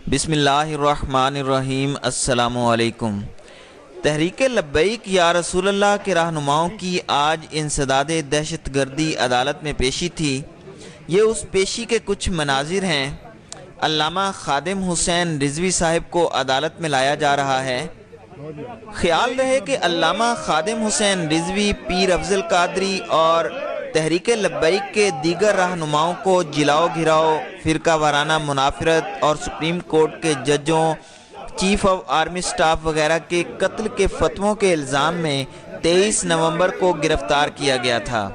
بسم اللہ الرحمن الرحیم۔ السلام علیکم۔ تحریک لبیک یا رسول اللہ کے رہنماؤں کی آج انسداد دہشت گردی عدالت میں پیشی تھی۔ یہ اس پیشی کے کچھ مناظر ہیں۔ علامہ خادم حسین رضوی صاحب کو عدالت میں لایا جا رہا ہے۔ خیال رہے کہ علامہ خادم حسین رضوی، پیر افضل قادری اور تحریک لبیک کے دیگر رہنماؤں کو جلاؤ گھراؤ، فرقہ وارانہ منافرت اور سپریم کورٹ کے ججوں، چیف آف آرمی سٹاف وغیرہ کے قتل کے فتووں کے الزام میں 23 نومبر کو گرفتار کیا گیا تھا۔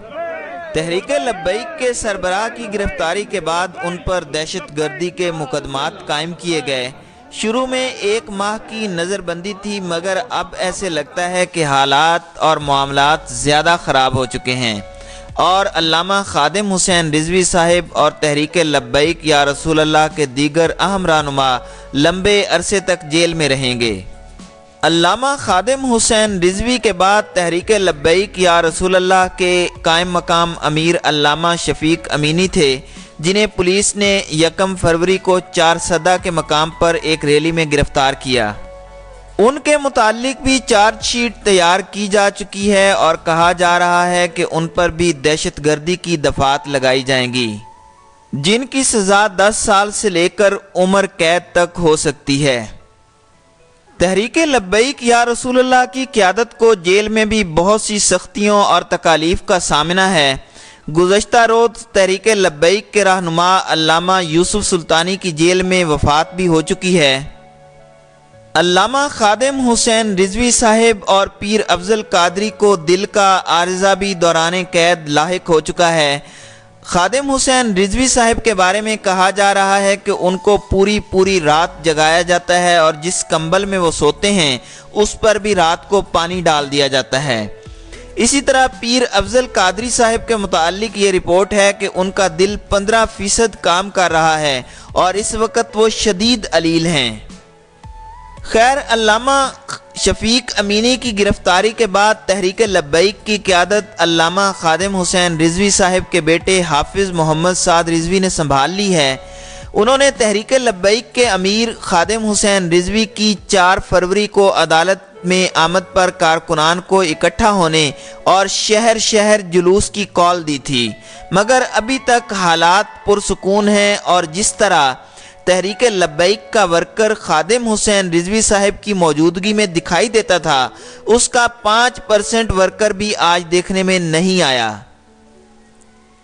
تحریک لبیک کے سربراہ کی گرفتاری کے بعد ان پر دہشت گردی کے مقدمات قائم کیے گئے۔ شروع میں 1 ماہ کی نظر بندی تھی، مگر اب ایسے لگتا ہے کہ حالات اور معاملات زیادہ خراب ہو چکے ہیں اور علامہ خادم حسین رضوی صاحب اور تحریک لبیک یا رسول اللہ کے دیگر اہم رہنما لمبے عرصے تک جیل میں رہیں گے۔ علامہ خادم حسین رضوی کے بعد تحریک لبیک یا رسول اللہ کے قائم مقام امیر علامہ شفیق امینی تھے، جنہیں پولیس نے 1 فروری کو چارسدہ کے مقام پر ایک ریلی میں گرفتار کیا۔ ان کے متعلق بھی چارج شیٹ تیار کی جا چکی ہے اور کہا جا رہا ہے کہ ان پر بھی دہشت گردی کی دفعات لگائی جائیں گی، جن کی سزا 10 سال سے لے کر عمر قید تک ہو سکتی ہے۔ تحریک لبیک یا رسول اللہ کی قیادت کو جیل میں بھی بہت سی سختیوں اور تکالیف کا سامنا ہے۔ گزشتہ روز تحریک لبیک کے رہنما علامہ یوسف سلطانی کی جیل میں وفات بھی ہو چکی ہے۔ علامہ خادم حسین رضوی صاحب اور پیر افضل قادری کو دل کا عارضہ بھی دوران قید لاحق ہو چکا ہے۔ خادم حسین رضوی صاحب کے بارے میں کہا جا رہا ہے کہ ان کو پوری رات جگایا جاتا ہے اور جس کمبل میں وہ سوتے ہیں اس پر بھی رات کو پانی ڈال دیا جاتا ہے۔ اسی طرح پیر افضل قادری صاحب کے متعلق یہ رپورٹ ہے کہ ان کا دل 15% کام کر رہا ہے اور اس وقت وہ شدید علیل ہیں۔ خیر، علامہ شفیق امینی کی گرفتاری کے بعد تحریک لبیک کی قیادت علامہ خادم حسین رضوی صاحب کے بیٹے حافظ محمد سعد رضوی نے سنبھال لی ہے۔ انہوں نے تحریک لبیک کے امیر خادم حسین رضوی کی 4 فروری کو عدالت میں آمد پر کارکنان کو اکٹھا ہونے اور شہر شہر جلوس کی کال دی تھی، مگر ابھی تک حالات پرسکون ہیں اور جس طرح تحریک لبیک کا ورکر خادم حسین رضوی صاحب کی موجودگی میں دکھائی دیتا تھا، اس کا 5% ورکر بھی آج دیکھنے میں نہیں آیا۔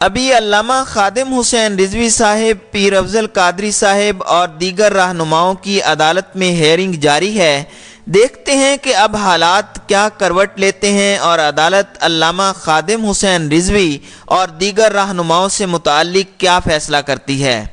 ابھی علامہ خادم حسین رضوی صاحب، پیر افضل قادری صاحب اور دیگر رہنماؤں کی عدالت میں ہیئرنگ جاری ہے۔ دیکھتے ہیں کہ اب حالات کیا کروٹ لیتے ہیں اور عدالت علامہ خادم حسین رضوی اور دیگر رہنماؤں سے متعلق کیا فیصلہ کرتی ہے۔